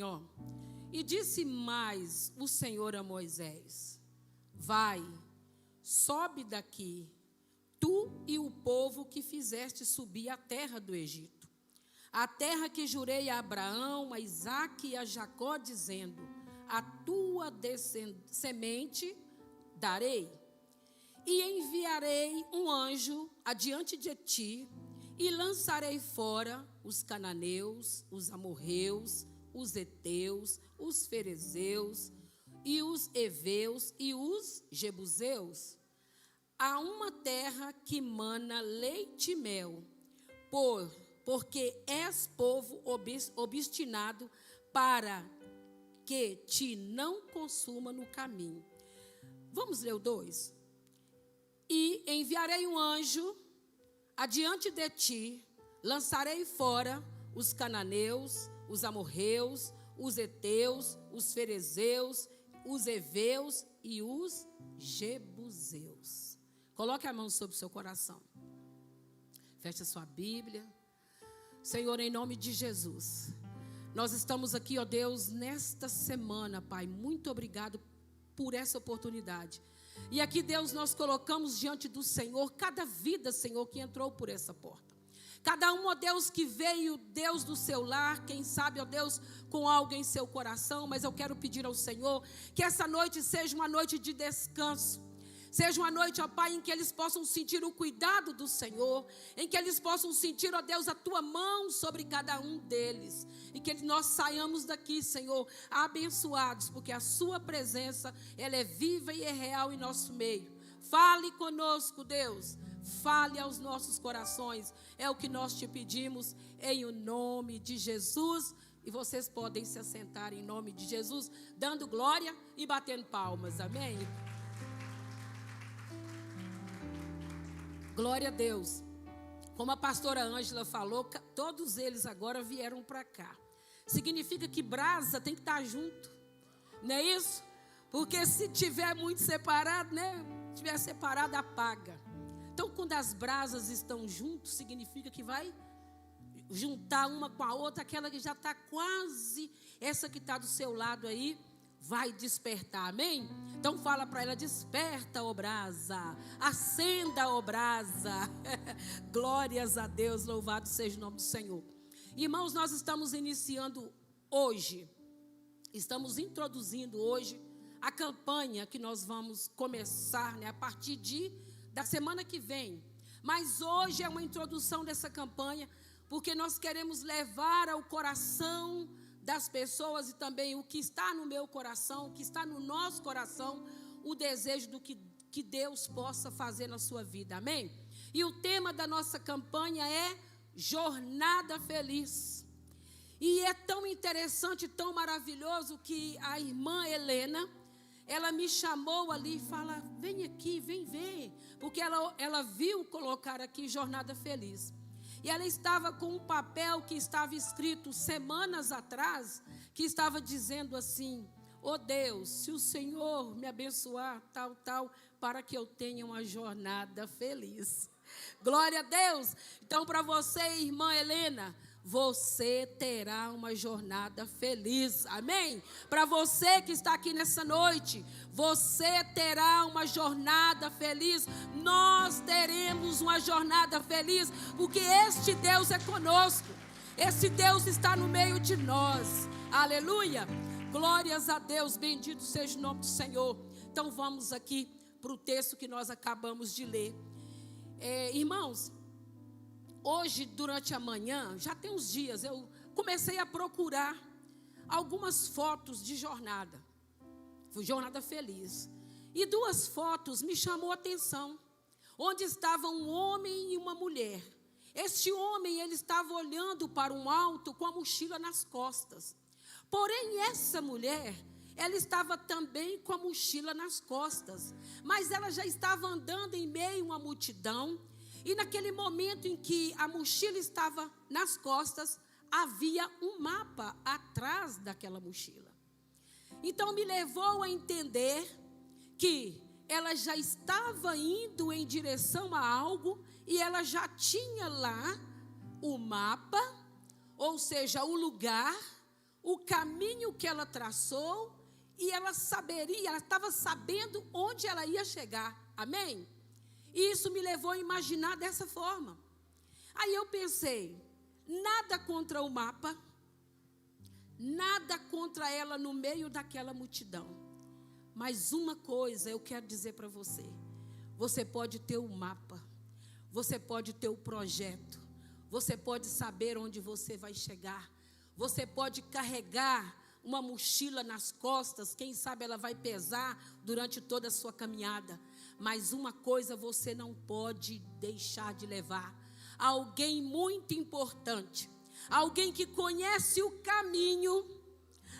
Ó, e disse mais o Senhor a Moisés: vai, sobe daqui, tu e o povo que fizeste subir à terra do Egito, a terra que jurei a Abraão, a Isaque e a Jacó, dizendo: a tua semente darei, e enviarei um anjo adiante de ti, e lançarei fora os cananeus, os amorreus, os heteus, os ferezeus, e os heveus e os jebuseus, a uma terra que mana leite e mel, porque és povo obstinado, para que te não consuma no caminho. Vamos ler o 2. E enviarei um anjo adiante de ti, lançarei fora os cananeus, os amorreus, os heteus, os ferezeus, os heveus e os jebuseus. Coloque a mão sobre o seu coração. Feche a sua Bíblia. Senhor, em nome de Jesus, nós estamos aqui, ó Deus, nesta semana, Pai. Muito obrigado por essa oportunidade. E aqui, Deus, nós colocamos diante do Senhor cada vida, Senhor, que entrou por essa porta. Cada um, ó Deus, que veio, Deus, do seu lar, quem sabe, ó Deus, com algo em seu coração, mas eu quero pedir ao Senhor que essa noite seja uma noite de descanso. Seja uma noite, ó Pai, em que eles possam sentir o cuidado do Senhor, em que eles possam sentir, ó Deus, a Tua mão sobre cada um deles, e que nós saiamos daqui, Senhor, abençoados, porque a Sua presença, ela é viva e é real em nosso meio. Fale conosco, Deus, fale aos nossos corações, é o que nós te pedimos, em o nome de Jesus. E vocês podem se assentar em nome de Jesus, dando glória e batendo palmas, amém? Glória a Deus. Como a pastora Ângela falou, todos eles agora vieram para cá. Significa que brasa tem que estar junto, não é isso? Porque se tiver muito separado, né? Se tiver separado, apaga. Então, quando as brasas estão juntas, significa que vai juntar uma com a outra, aquela que já está quase, essa que está do seu lado aí, vai despertar, amém? Então fala para ela: desperta, ó brasa, acenda, ó brasa. Glórias a Deus, louvado seja o nome do Senhor. Irmãos, nós estamos iniciando hoje, estamos introduzindo hoje a campanha que nós vamos começar, né, a partir da semana que vem. Mas hoje é uma introdução dessa campanha, porque nós queremos levar ao coração das pessoas, e também o que está no meu coração, o que está no nosso coração, o desejo do que Deus possa fazer na sua vida, amém? E o tema da nossa campanha é Jornada Feliz. E é tão interessante, tão maravilhoso, que a irmã Helena, ela me chamou ali e fala: vem aqui, vem ver, porque ela viu colocar aqui Jornada Feliz. E ela estava com um papel que estava escrito semanas atrás, que estava dizendo assim: ó Deus, se o Senhor me abençoar, tal, para que eu tenha uma jornada feliz. Glória a Deus. Então, para você, irmã Helena, você terá uma jornada feliz, amém? Para você que está aqui nessa noite, você terá uma jornada feliz. Nós teremos uma jornada feliz, porque este Deus é conosco, esse Deus está no meio de nós, aleluia, glórias a Deus, bendito seja o nome do Senhor. Então vamos aqui para o texto que nós acabamos de ler. Irmãos, hoje, durante a manhã, já tem uns dias, eu comecei a procurar algumas fotos de jornada. Foi jornada feliz. E 2 fotos me chamou a atenção, onde estava um homem e uma mulher. Este homem, ele estava olhando para um alto com a mochila nas costas. Porém, essa mulher, ela estava também com a mochila nas costas, mas ela já estava andando em meio a uma multidão. E naquele momento em que a mochila estava nas costas, havia um mapa atrás daquela mochila. Então me levou a entender que ela já estava indo em direção a algo, e ela já tinha lá o mapa, ou seja, o lugar, o caminho que ela traçou e ela estava sabendo onde ela ia chegar. Amém? E isso me levou a imaginar dessa forma. Aí eu pensei, nada contra o mapa, nada contra ela no meio daquela multidão. Mas uma coisa eu quero dizer para você. Você pode ter o mapa, você pode ter o projeto, você pode saber onde você vai chegar, você pode carregar uma mochila nas costas, quem sabe ela vai pesar durante toda a sua caminhada. Mas uma coisa você não pode deixar de levar: alguém muito importante, alguém que conhece o caminho,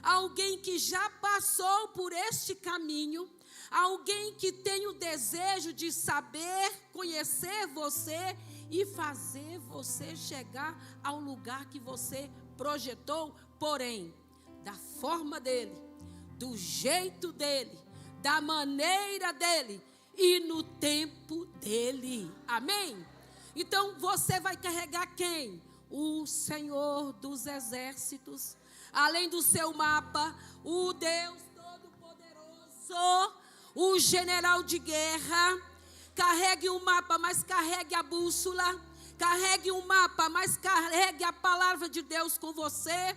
alguém que já passou por este caminho, alguém que tem o desejo de saber, conhecer você e fazer você chegar ao lugar que você projetou, porém, da forma dele, do jeito dele, da maneira dele e no tempo dele. Amém? Então você vai carregar quem? O Senhor dos Exércitos. Além do seu mapa, o Deus Todo-Poderoso, o general de guerra. Carregue o mapa, mas carregue a bússola. Carregue o mapa, mas carregue a palavra de Deus com você.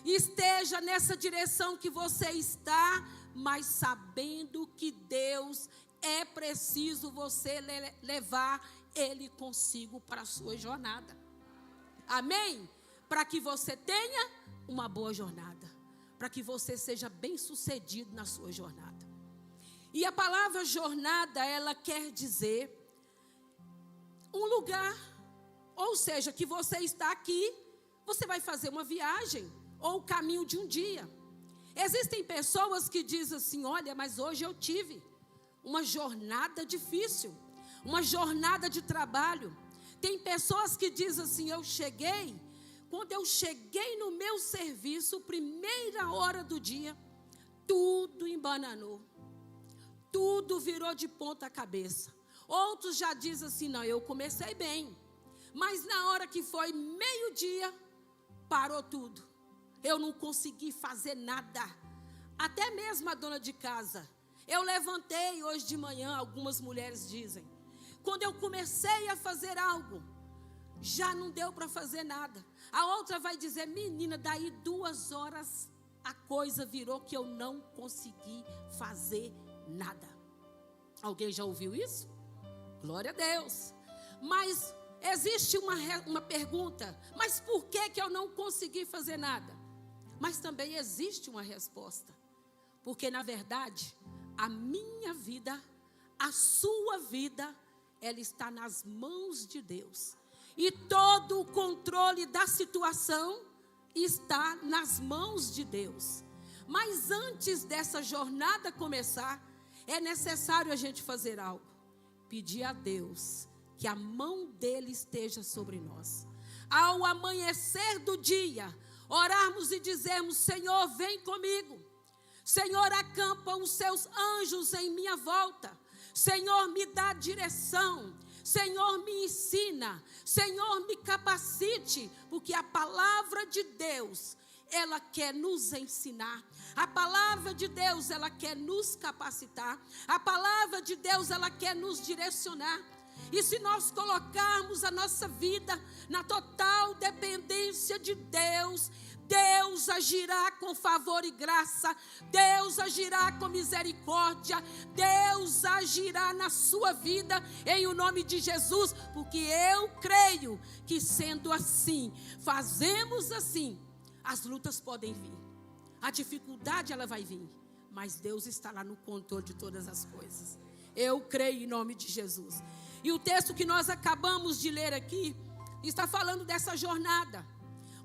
Esteja nessa direção que você está, mas sabendo que Deus é preciso você levar Ele consigo para a sua jornada. Amém? Para que você tenha uma boa jornada, para que você seja bem sucedido na sua jornada. E a palavra jornada, ela quer dizer um lugar, ou seja, que você está aqui, você vai fazer uma viagem, ou o caminho de um dia. Existem pessoas que dizem assim, olha, mas hoje eu tive uma jornada difícil, uma jornada de trabalho. Tem pessoas que dizem assim, quando eu cheguei no meu serviço, primeira hora do dia, tudo embananou, tudo virou de ponta cabeça. Outros já dizem assim, não, eu comecei bem, mas na hora que foi meio-dia, parou tudo. Eu não consegui fazer nada. Até mesmo a dona de casa. Eu levantei hoje de manhã, algumas mulheres dizem, quando eu comecei a fazer algo, já não deu para fazer nada. A outra vai dizer, menina, daí 2 horas a coisa virou que eu não consegui fazer nada. Alguém já ouviu isso? Glória a Deus. Mas existe uma pergunta, mas por que eu não consegui fazer nada? Mas também existe uma resposta. Porque na verdade, a minha vida, a sua vida, ela está nas mãos de Deus. E todo o controle da situação está nas mãos de Deus. Mas antes dessa jornada começar, é necessário a gente fazer algo. Pedir a Deus que a mão dele esteja sobre nós. Ao amanhecer do dia, orarmos e dizermos, Senhor, vem comigo. Senhor, acampa os seus anjos em minha volta. Senhor, me dá direção. Senhor, me ensina. Senhor, me capacite. Porque a palavra de Deus, ela quer nos ensinar. A palavra de Deus, ela quer nos capacitar. A palavra de Deus, ela quer nos direcionar. E se nós colocarmos a nossa vida na total dependência de Deus, Deus agirá com favor e graça, Deus agirá com misericórdia, Deus agirá na sua vida em o nome de Jesus, porque eu creio que sendo assim, fazemos assim, as lutas podem vir, a dificuldade ela vai vir, mas Deus estará no controle de todas as coisas. Eu creio em nome de Jesus. E o texto que nós acabamos de ler aqui está falando dessa jornada.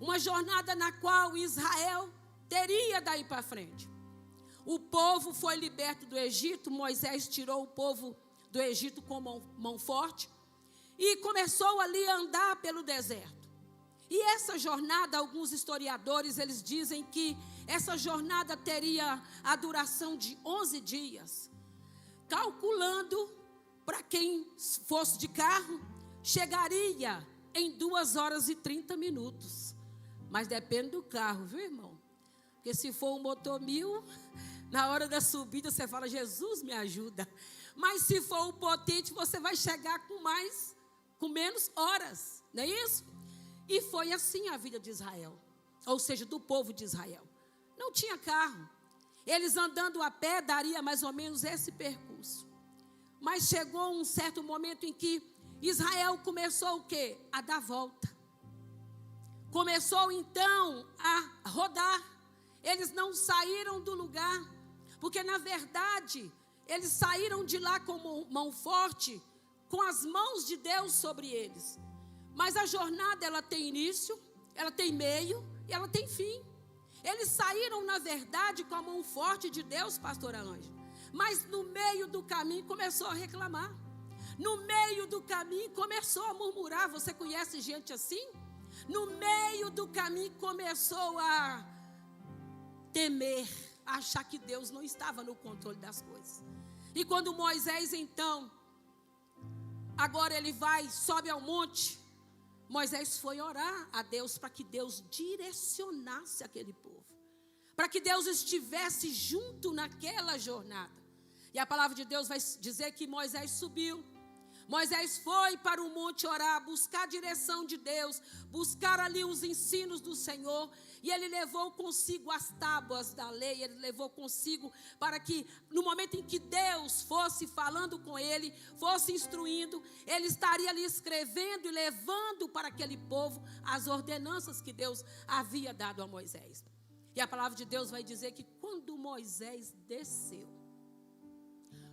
Uma jornada na qual Israel teria daí para frente. O povo foi liberto do Egito. Moisés tirou o povo do Egito com mão forte. E começou ali a andar pelo deserto. E essa jornada, alguns historiadores, eles dizem que essa jornada teria a duração de 11 dias. Calculando, para quem fosse de carro, chegaria em 2 horas e 30 minutos. Mas depende do carro, viu, irmão? Porque se for um motor 1000, na hora da subida você fala, Jesus me ajuda. Mas se for o potente, você vai chegar com menos horas, não é isso? E foi assim a vida de Israel, ou seja, do povo de Israel. Não tinha carro. Eles andando a pé daria mais ou menos esse percurso. Mas chegou um certo momento em que Israel começou o quê? A dar volta. Começou então a rodar. Eles não saíram do lugar, porque na verdade eles saíram de lá com mão forte, com as mãos de Deus sobre eles. Mas a jornada, ela tem início, ela tem meio e ela tem fim. Eles saíram, na verdade, com a mão forte de Deus, pastora Ângela. Mas no meio do caminho começou a reclamar. No meio do caminho começou a murmurar. Você conhece gente assim? No meio do caminho começou a temer, a achar que Deus não estava no controle das coisas. E quando Moisés, então, agora ele sobe ao monte, Moisés foi orar a Deus para que Deus direcionasse aquele povo, para que Deus estivesse junto naquela jornada. E a palavra de Deus vai dizer que Moisés subiu. Moisés foi para o monte orar, buscar a direção de Deus, buscar ali os ensinos do Senhor. E ele levou consigo as tábuas da lei, ele levou consigo para que no momento em que Deus fosse falando com ele, fosse instruindo, ele estaria ali escrevendo e levando para aquele povo as ordenanças que Deus havia dado a Moisés. E a palavra de Deus vai dizer que quando Moisés desceu,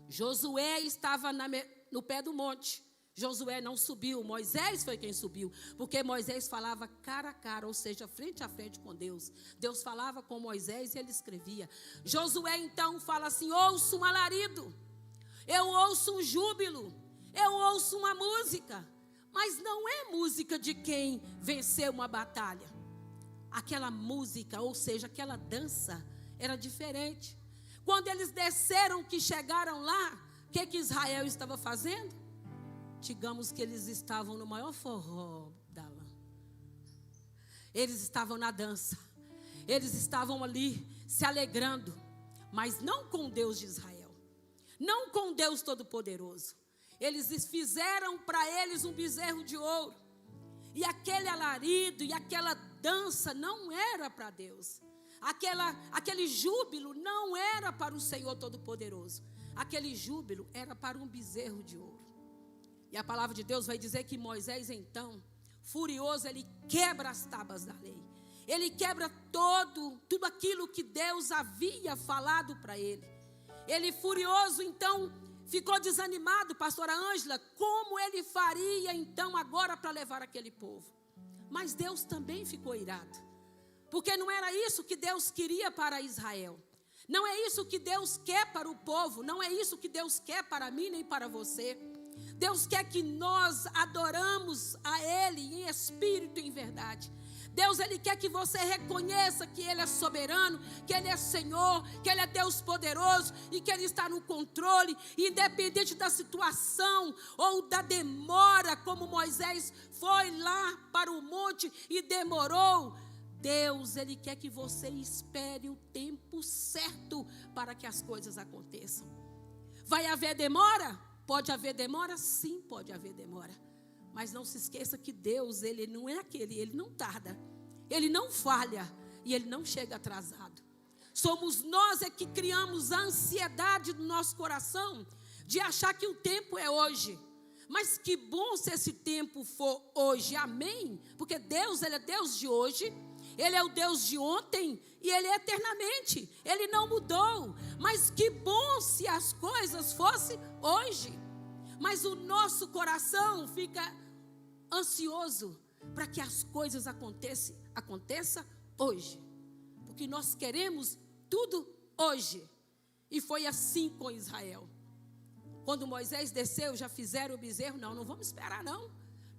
Josué estava no pé do monte. Josué não subiu, Moisés foi quem subiu, porque Moisés falava cara a cara, ou seja, frente a frente com Deus. Deus falava com Moisés e ele escrevia. Josué então fala assim: ouço um alarido, eu ouço um júbilo, eu ouço uma música, mas não é música de quem venceu uma batalha. Aquela música, ou seja, aquela dança era diferente. Quando eles desceram, que chegaram lá, o que Israel estava fazendo? Digamos que eles estavam no maior forró da lã. Eles estavam na dança. Eles estavam ali se alegrando. Mas não com Deus de Israel. Não com Deus Todo-Poderoso. Eles fizeram para eles um bezerro de ouro. E aquele alarido e aquela dança não era para Deus. Aquele júbilo não era para o Senhor Todo-Poderoso. Aquele júbilo era para um bezerro de ouro. E a palavra de Deus vai dizer que Moisés, então, furioso, ele quebra as tábuas da lei. Ele quebra tudo aquilo que Deus havia falado para ele. Ele, furioso, então, ficou desanimado, pastora Ângela, como ele faria, então, agora para levar aquele povo. Mas Deus também ficou irado. Porque não era isso que Deus queria para Israel. Não é isso que Deus quer para o povo. Não é isso que Deus quer para mim nem para você. Deus quer que nós adoramos a Ele em espírito e em verdade. Deus, Ele quer que você reconheça que Ele é soberano, que Ele é Senhor, que Ele é Deus poderoso e que Ele está no controle, independente da situação ou da demora, como Moisés foi lá para o monte e demorou. Deus, Ele quer que você espere o tempo certo para que as coisas aconteçam. Vai haver demora? Pode haver demora? Sim, pode haver demora. Mas não se esqueça que Deus, Ele não é Ele não tarda, Ele não falha e Ele não chega atrasado. Somos nós é que criamos a ansiedade do nosso coração de achar que o tempo é hoje. Mas que bom se esse tempo for hoje, amém? Porque Deus, Ele é Deus de hoje, Ele é o Deus de ontem e Ele é eternamente, Ele não mudou. Mas que bom se as coisas fossem hoje. Mas o nosso coração fica ansioso para que as coisas aconteçam hoje. Porque nós queremos tudo hoje. E foi assim com Israel. Quando Moisés desceu, já fizeram o bezerro? Não vamos esperar não.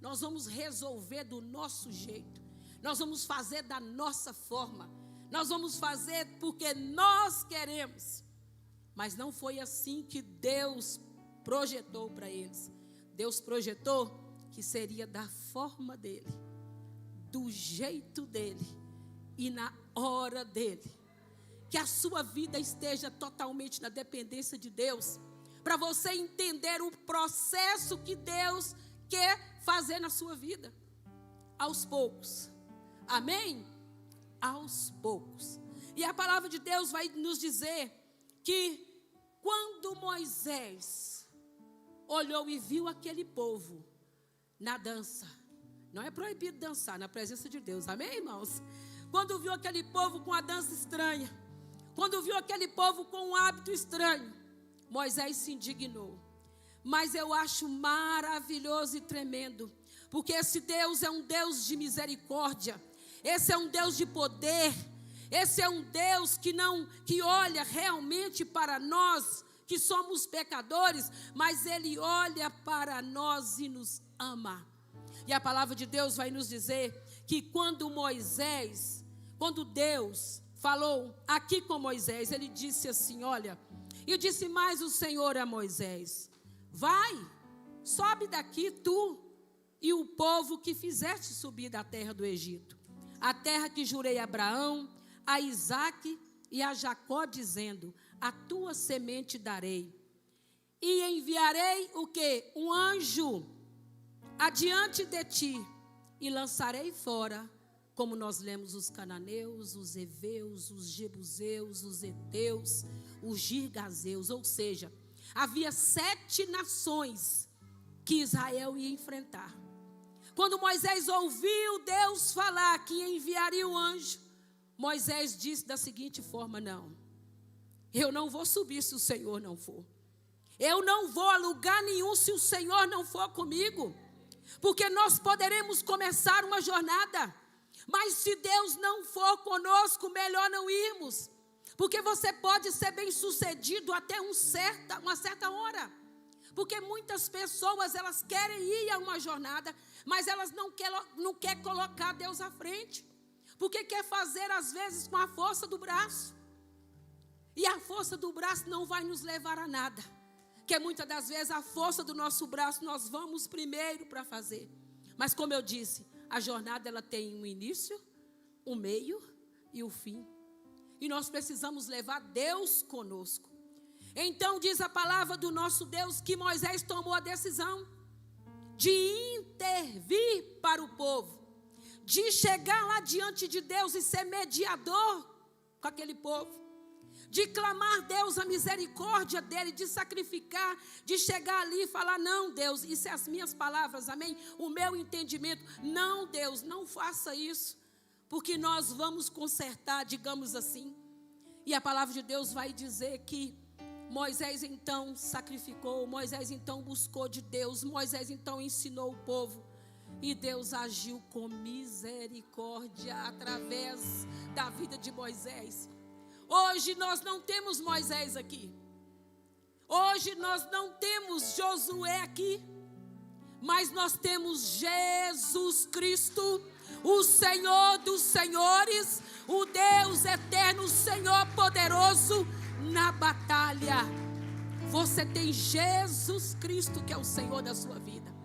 Nós vamos resolver do nosso jeito. Nós vamos fazer da nossa forma. Nós vamos fazer porque nós queremos. Mas não foi assim que Deus projetou para eles. Deus projetou que seria da forma dele, do jeito dele e na hora dele. que a sua vida esteja totalmente na dependência de Deus, para você entender o processo que Deus quer fazer na sua vida, aos poucos, amém? Aos poucos. E a palavra de Deus vai nos dizer que quando Moisés olhou e viu aquele povo na dança, não é proibido dançar na presença de Deus, amém, irmãos? Quando viu aquele povo com a dança estranha, quando viu aquele povo com um hábito estranho, Moisés se indignou. Mas eu acho maravilhoso e tremendo, porque esse Deus é um Deus de misericórdia, esse é um Deus de poder, esse é um Deus que olha realmente para nós, que somos pecadores, mas Ele olha para nós e nos ama. E a palavra de Deus vai nos dizer que quando Deus falou aqui com Moisés, Ele disse assim, olha, e disse mais o Senhor a Moisés, vai, sobe daqui tu e o povo que fizeste subir da terra do Egito, a terra que jurei a Abraão, a Isaque e a Jacó, dizendo, a tua semente darei, e enviarei o quê? Um anjo adiante de ti, e lançarei fora, como nós lemos, os cananeus, os heveus, os jebuseus, os heteus, os girgazeus, ou seja, havia 7 nações que Israel ia enfrentar. Quando Moisés ouviu Deus falar que enviaria o anjo, Moisés disse da seguinte forma, não, eu não vou subir se o Senhor não for. Eu não vou a lugar nenhum se o Senhor não for comigo. Porque nós poderemos começar uma jornada, mas se Deus não for conosco, melhor não irmos. Porque você pode ser bem sucedido até uma certa hora. Porque muitas pessoas, elas querem ir a uma jornada, mas elas não querem colocar Deus à frente. Porque quer fazer às vezes com a força do braço. E a força do braço não vai nos levar a nada. Que muitas das vezes a força do nosso braço nós vamos primeiro para fazer. Mas como eu disse, a jornada ela tem um início, um meio e o fim. E nós precisamos levar Deus conosco. Então diz a palavra do nosso Deus que Moisés tomou a decisão de intervir para o povo, de chegar lá diante de Deus e ser mediador com aquele povo. De clamar Deus a misericórdia dele, de sacrificar, de chegar ali e falar, não Deus, isso é as minhas palavras, amém? O meu entendimento, não Deus, não faça isso, porque nós vamos consertar, digamos assim. E a palavra de Deus vai dizer que Moisés então sacrificou, Moisés então buscou de Deus, Moisés então ensinou o povo. E Deus agiu com misericórdia através da vida de Moisés. Hoje nós não temos Moisés aqui. Hoje nós não temos Josué aqui. Mas nós temos Jesus Cristo, o Senhor dos senhores, o Deus eterno, o Senhor poderoso na batalha. Você tem Jesus Cristo que é o Senhor da sua vida.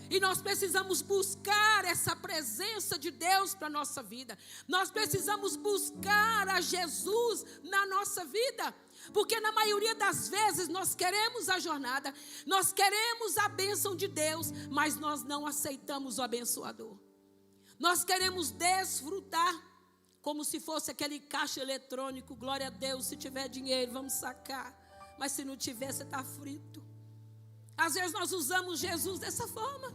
E nós precisamos buscar essa presença de Deus para a nossa vida. Nós precisamos buscar a Jesus na nossa vida. Porque na maioria das vezes nós queremos a jornada, nós queremos a bênção de Deus, mas nós não aceitamos o abençoador. Nós queremos desfrutar como se fosse aquele caixa eletrônico, glória a Deus, se tiver dinheiro vamos sacar. Mas se não tiver, você está frito. Às vezes nós usamos Jesus dessa forma.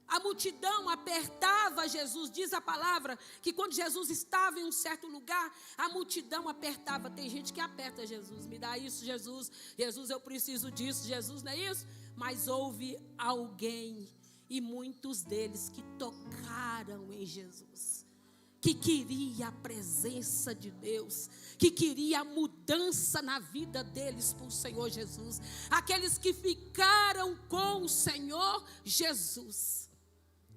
A multidão apertava Jesus, diz a palavra, que quando Jesus estava em um certo lugar, a multidão apertava. Tem gente que aperta Jesus, me dá isso Jesus, Jesus eu preciso disso, Jesus não é isso? Mas houve alguém, e muitos deles que tocaram em Jesus, que queria a presença de Deus, que queria a mudança na vida deles por Senhor Jesus. Aqueles que ficaram com o Senhor Jesus,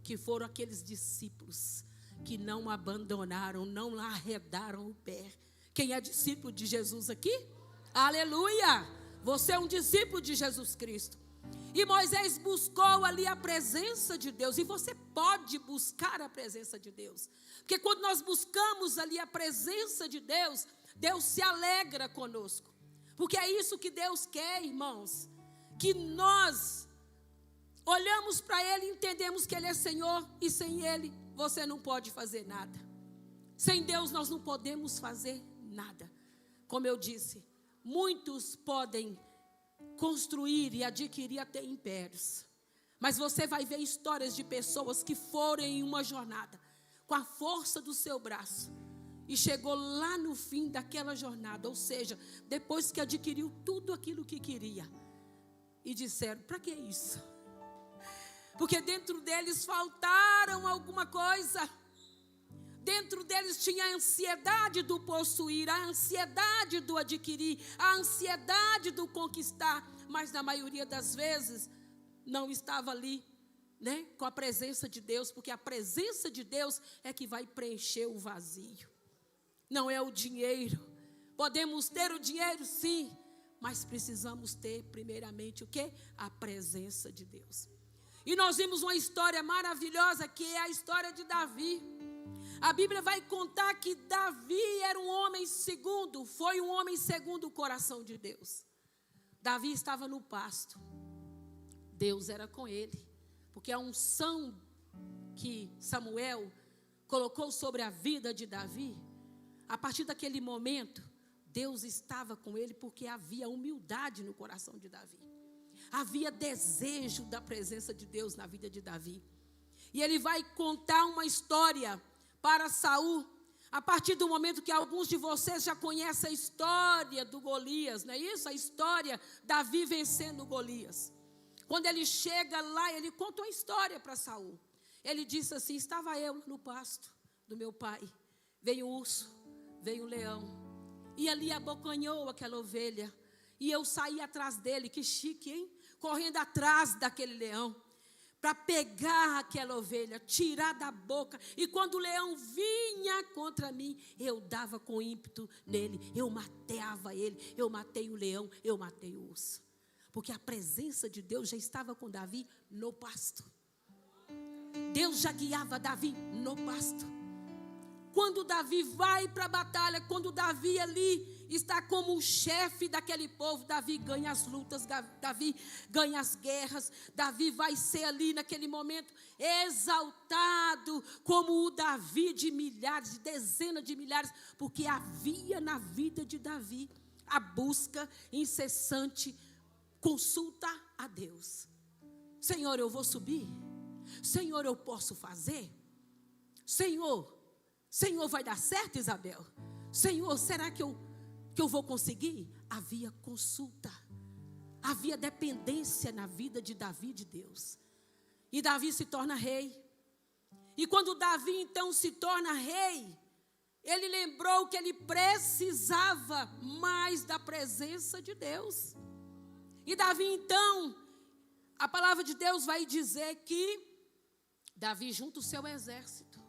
que foram aqueles discípulos que não abandonaram, não arredaram o pé. Quem é discípulo de Jesus aqui? Aleluia! Você é um discípulo de Jesus Cristo. E Moisés buscou ali a presença de Deus. E você pode buscar a presença de Deus. Porque quando nós buscamos ali a presença de Deus, Deus se alegra conosco. Porque é isso que Deus quer, irmãos. Que nós olhamos para Ele e entendemos que Ele é Senhor. E sem Ele você não pode fazer nada. Sem Deus nós não podemos fazer nada. Como eu disse, muitos podem construir e adquirir até impérios. Mas você vai ver histórias de pessoas que foram em uma jornada com a força do seu braço e chegou lá no fim daquela jornada, ou seja, depois que adquiriu tudo aquilo que queria, e disseram: para que isso? Porque dentro deles faltaram alguma coisa. Dentro deles tinha a ansiedade do possuir, a ansiedade do adquirir, a ansiedade do conquistar, mas na maioria das vezes não estava ali, né, com a presença de Deus, porque a presença de Deus é que vai preencher o vazio. Não é o dinheiro. Podemos ter o dinheiro, sim, mas precisamos ter primeiramente o quê? A presença de Deus. E nós vimos uma história maravilhosa, que é a história de Davi. A Bíblia vai contar que Davi era um homem segundo, foi um homem segundo o coração de Deus. Davi estava no pasto. Deus era com ele, porque a unção que Samuel colocou sobre a vida de Davi, a partir daquele momento, Deus estava com ele, porque havia humildade no coração de Davi. Havia desejo da presença de Deus na vida de Davi. E ele vai contar uma história para Saul, a partir do momento que alguns de vocês já conhecem a história do Golias, não é isso? A história, Davi vencendo Golias. Quando ele chega lá, ele conta uma história para Saul. Ele disse assim: estava eu no pasto do meu pai, veio o urso, veio o leão, e ali abocanhou aquela ovelha, e eu saí atrás dele, que chique, hein? Correndo atrás daquele leão, para pegar aquela ovelha, tirar da boca, e quando o leão vinha contra mim, eu dava com ímpeto nele, eu matava ele, eu matei o leão, eu matei o urso. Porque a presença de Deus já estava com Davi no pasto. Deus já guiava Davi no pasto. Quando Davi vai para a batalha, quando Davi ali está como o chefe daquele povo, Davi ganha as lutas, Davi ganha as guerras, Davi vai ser ali naquele momento exaltado como o Davi de milhares, de dezenas de milhares, porque havia na vida de Davi a busca incessante, consulta a Deus. Senhor, eu vou subir? Senhor, eu posso fazer? Senhor, vai dar certo, Isabel? Senhor, será que eu vou conseguir? Havia consulta, havia dependência na vida de Davi de Deus. E Davi se torna rei. E quando Davi então se torna rei, ele lembrou que ele precisava mais da presença de Deus. E Davi então, a palavra de Deus vai dizer que Davi junta o seu exército,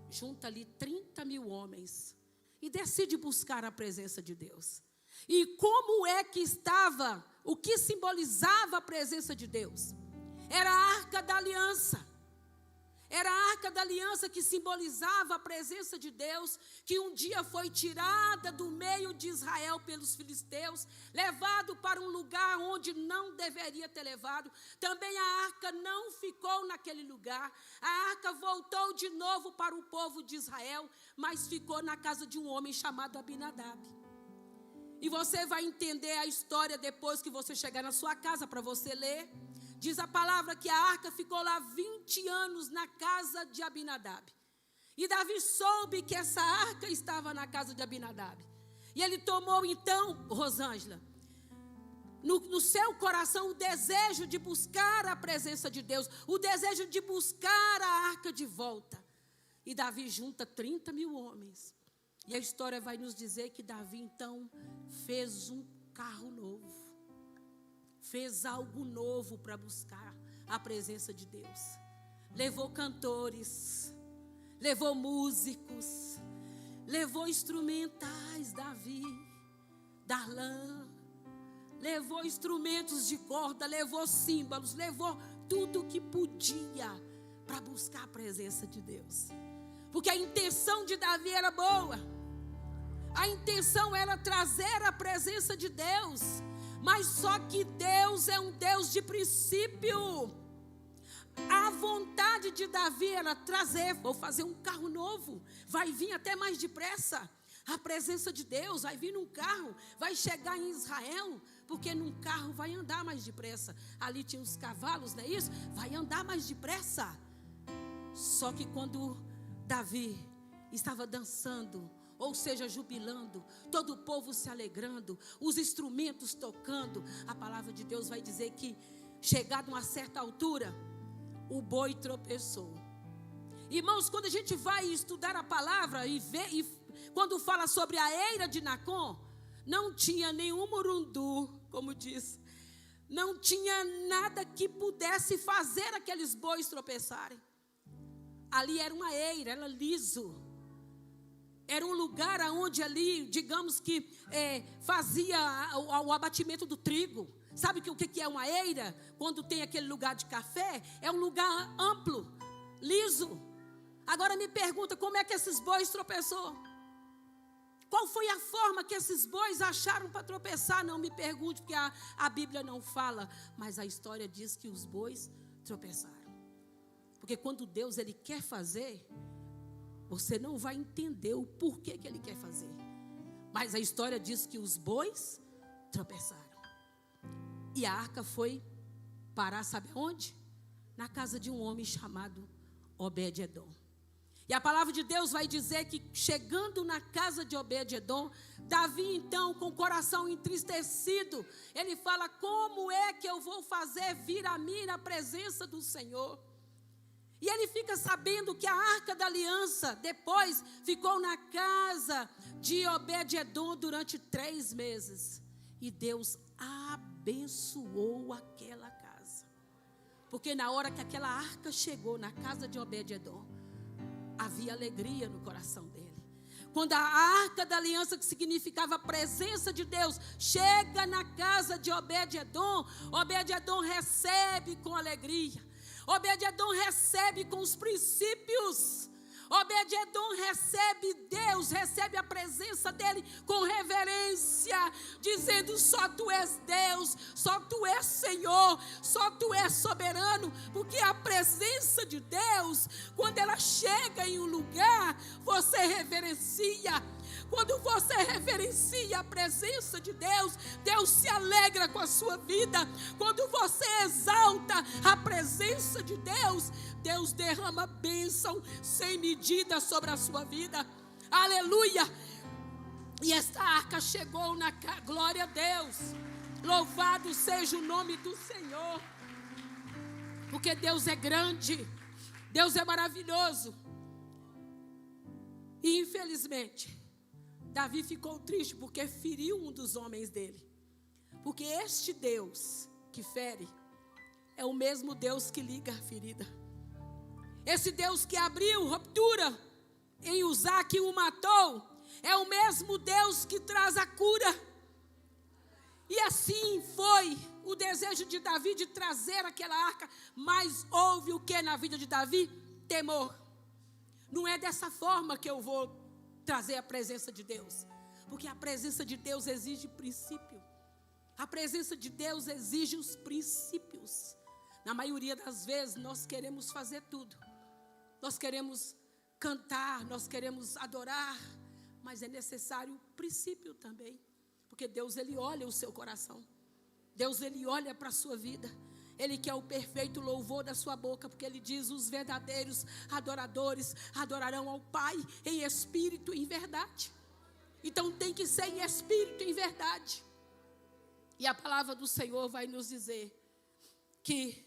junta ali 30.000 homens e decide buscar a presença de Deus. E como é que estava, o que simbolizava a presença de Deus? Era a Arca da Aliança. Era a Arca da Aliança que simbolizava a presença de Deus, que um dia foi tirada do meio de Israel pelos filisteus, levado para um lugar onde não deveria ter levado. Também a arca não ficou naquele lugar. A arca voltou de novo para o povo de Israel, mas ficou na casa de um homem chamado Abinadab. E você vai entender a história depois que você chegar na sua casa para você ler. Diz a palavra que a arca ficou lá 20 anos na casa de Abinadab. E Davi soube que essa arca estava na casa de Abinadab. E ele tomou então, Rosângela, no seu coração o desejo de buscar a presença de Deus, o desejo de buscar a arca de volta. E Davi junta 30.000 homens. E a história vai nos dizer que Davi então fez um carro novo. Fez algo novo para buscar a presença de Deus. Levou cantores, levou músicos, levou instrumentais, Davi, Darlan, levou instrumentos de corda, levou símbolos, levou tudo que podia para buscar a presença de Deus. Porque a intenção de Davi era boa. A intenção era trazer a presença de Deus. Mas só que Deus é um Deus de princípio. A vontade de Davi era trazer, vou fazer um carro novo, vai vir até mais depressa. A presença de Deus vai vir num carro, vai chegar em Israel, porque num carro vai andar mais depressa. Ali tinha os cavalos, não é isso? Vai andar mais depressa. Só que quando Davi estava dançando, ou seja, jubilando, todo o povo se alegrando, os instrumentos tocando, a palavra de Deus vai dizer que, chegado a uma certa altura, o boi tropeçou. Irmãos, quando a gente vai estudar a palavra quando fala sobre a eira de Nacon, não tinha nenhum murundu, como diz, não tinha nada que pudesse fazer aqueles bois tropeçarem. Ali era uma eira, era liso. Era um lugar onde ali, digamos que fazia o abatimento do trigo. Sabe o que é uma eira? Quando tem aquele lugar de café, é um lugar amplo, liso. Agora me pergunta, como é que esses bois tropeçou? Qual foi a forma que esses bois acharam para tropeçar? Não me pergunte, porque a Bíblia não fala. Mas a história diz que os bois tropeçaram. Porque quando Deus ele quer fazer, você não vai entender o porquê que ele quer fazer. Mas a história diz que os bois tropeçaram. E a arca foi parar, sabe onde? Na casa de um homem chamado Obed-edom. E a palavra de Deus vai dizer que, chegando na casa de Obed-edom, Davi então, com o coração entristecido, ele fala: como é que eu vou fazer vir a mim na presença do Senhor? E ele fica sabendo que a arca da aliança depois ficou na casa de Obed-edom durante 3 meses. E Deus abençoou aquela casa. Porque na hora que aquela arca chegou na casa de Obed-edom, havia alegria no coração dele. Quando a arca da aliança, que significava a presença de Deus, chega na casa de Obed-edom, Obed-edom recebe com alegria. Obed-edom recebe com os princípios. Obed-edom recebe Deus, recebe a presença dele com reverência, dizendo: só tu és Deus, só tu és Senhor, só tu és soberano. Porque a presença de Deus, quando ela chega em um lugar, você reverencia. Quando você reverencia a presença de Deus, Deus se alegra com a sua vida. Quando você exalta a presença de Deus, Deus derrama bênção sem medida sobre a sua vida. Aleluia! E esta arca chegou na glória a Deus. Louvado seja o nome do Senhor. Porque Deus é grande, Deus é maravilhoso. E infelizmente, Davi ficou triste porque feriu um dos homens dele. Porque este Deus que fere é o mesmo Deus que liga a ferida. Esse Deus que abriu ruptura em Uzá, que o matou, é o mesmo Deus que traz a cura. E assim foi o desejo de Davi de trazer aquela arca. Mas houve o que na vida de Davi? Temor. Não é dessa forma que eu vou trazer a presença de Deus. Porque a presença de Deus exige princípio. A presença de Deus exige os princípios. Na maioria das vezes nós queremos fazer tudo. Nós queremos cantar, nós queremos adorar. Mas é necessário o princípio também. Porque Deus, Ele olha o seu coração. Deus, Ele olha para a sua vida. Ele quer o perfeito louvor da sua boca, porque Ele diz: os verdadeiros adoradores adorarão ao Pai em espírito e em verdade. Então tem que ser em espírito e em verdade. E a palavra do Senhor vai nos dizer que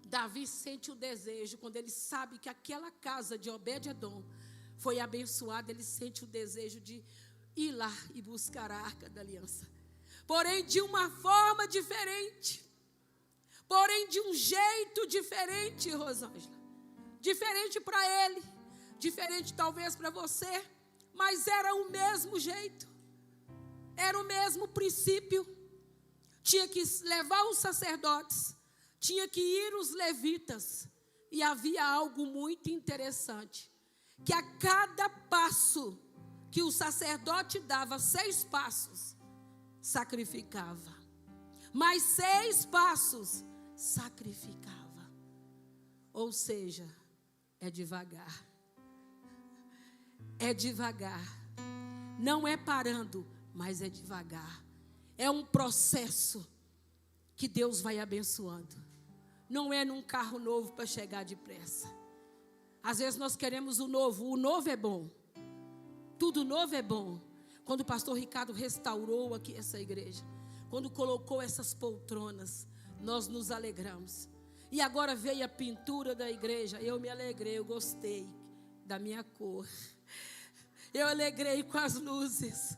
Davi sente o desejo, quando ele sabe que aquela casa de Obed-edom foi abençoada, ele sente o desejo de ir lá e buscar a arca da aliança. Porém de uma forma diferente. Porém de um jeito diferente, Rosângela. Diferente para ele, diferente talvez para você, mas era o mesmo jeito. Era o mesmo princípio. Tinha que levar os sacerdotes, tinha que ir os levitas. E havia algo muito interessante, que a cada passo que o sacerdote dava 6 passos, sacrificava. Mais 6 passos, sacrificava. Ou seja, é devagar. É devagar. Não é parando, mas é devagar. É um processo que Deus vai abençoando. Não é num carro novo para chegar depressa. Às vezes nós queremos o novo é bom. Tudo novo é bom. Quando o pastor Ricardo restaurou aqui essa igreja, quando colocou essas poltronas, nós nos alegramos. E agora veio a pintura da igreja, eu me alegrei, eu gostei da minha cor. Eu alegrei com as luzes.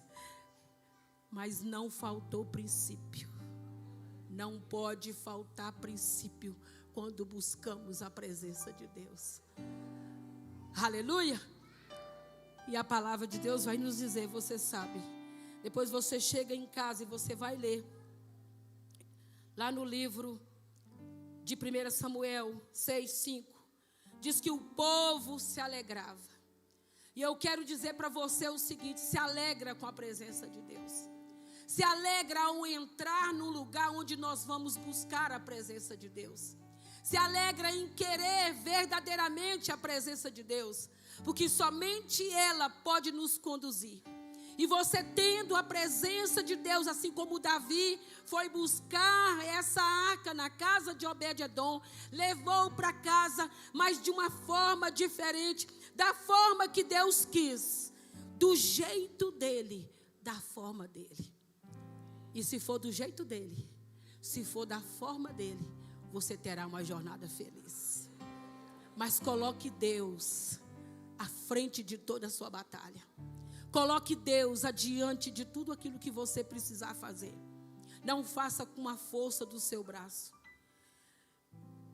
Mas não faltou princípio. Não pode faltar princípio quando buscamos a presença de Deus. Aleluia! E a palavra de Deus vai nos dizer, você sabe. Depois você chega em casa e você vai ler. Lá no livro de 1 Samuel 6:5. Diz que o povo se alegrava. E eu quero dizer para você o seguinte, se alegra com a presença de Deus. Se alegra ao entrar num lugar onde nós vamos buscar a presença de Deus. Se alegra em querer verdadeiramente a presença de Deus. Porque somente ela pode nos conduzir. E você tendo a presença de Deus, assim como Davi foi buscar essa arca na casa de Obed-edom, levou para casa, mas de uma forma diferente, da forma que Deus quis, do jeito dele, da forma dele. E se for do jeito dele, se for da forma dele, você terá uma jornada feliz. Mas coloque Deus à frente de toda a sua batalha. Coloque Deus adiante de tudo aquilo que você precisar fazer. Não faça com a força do seu braço.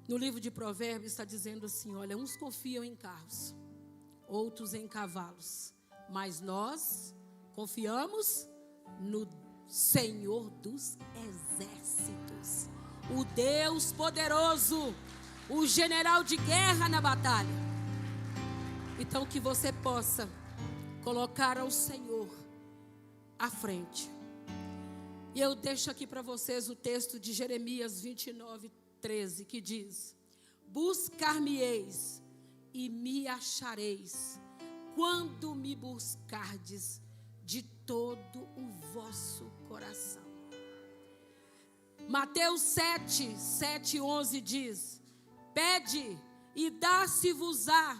No livro de Provérbios está dizendo assim, olha, uns confiam em carros, outros em cavalos, mas nós confiamos no Senhor dos exércitos, o Deus poderoso, o general de guerra na batalha. Então que você possa colocar ao Senhor à frente. E eu deixo aqui para vocês o texto de Jeremias 29:13, que diz: buscar-me-eis e me achareis, quando me buscardes de todo o vosso coração. Mateus 7:11 diz: pede e dá-se-vos-á,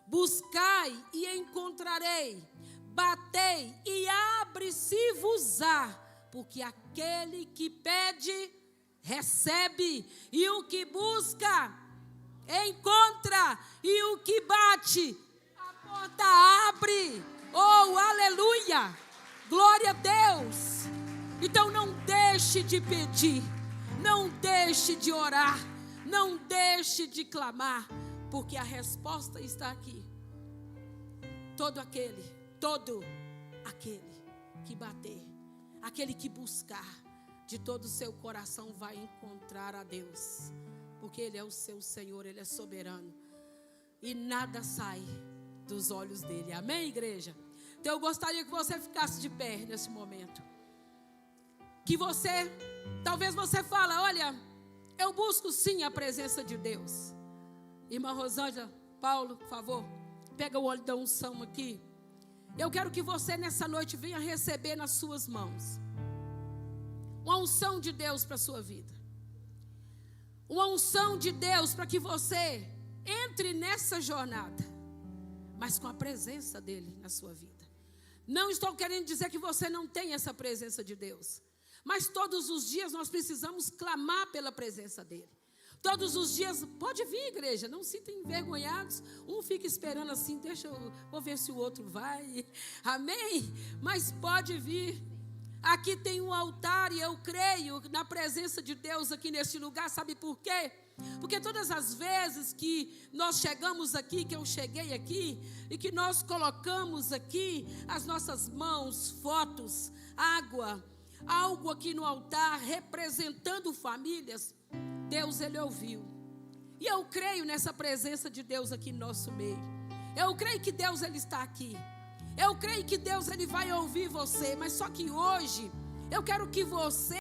buscai e encontrarei, batei e abre-se-vos-á, porque aquele que pede, recebe, e o que busca, encontra, e o que bate, a porta abre. Oh, aleluia! Glória a Deus! Então não deixe de pedir, não deixe de orar, não deixe de clamar, porque a resposta está aqui. Todo aquele que bater, aquele que buscar de todo o seu coração vai encontrar a Deus, porque Ele é o seu Senhor, Ele é soberano, e nada sai dos olhos dele. Amém, igreja? Então eu gostaria que você ficasse de pé nesse momento. Que você, talvez você fale, olha, eu busco sim a presença de Deus. Irmã Rosângela, Paulo, por favor, pega o óleo da unção aqui. Eu quero que você nessa noite venha receber nas suas mãos uma unção de Deus para a sua vida. Uma unção de Deus para que você entre nessa jornada, mas com a presença dele na sua vida. Não estou querendo dizer que você não tem essa presença de Deus, mas todos os dias nós precisamos clamar pela presença dele. Todos os dias, pode vir, igreja, não se sintam envergonhados. Um fica esperando assim, vou ver se o outro vai. Amém? Mas pode vir. Aqui tem um altar e eu creio na presença de Deus aqui neste lugar. Sabe por quê? Porque todas as vezes que nós chegamos aqui, que eu cheguei aqui, e que nós colocamos aqui as nossas mãos, fotos, água, algo aqui no altar representando famílias, Deus, Ele ouviu. E eu creio nessa presença de Deus aqui no nosso meio. Eu creio que Deus, Ele está aqui. Eu creio que Deus ele vai ouvir você, mas só que hoje eu quero que você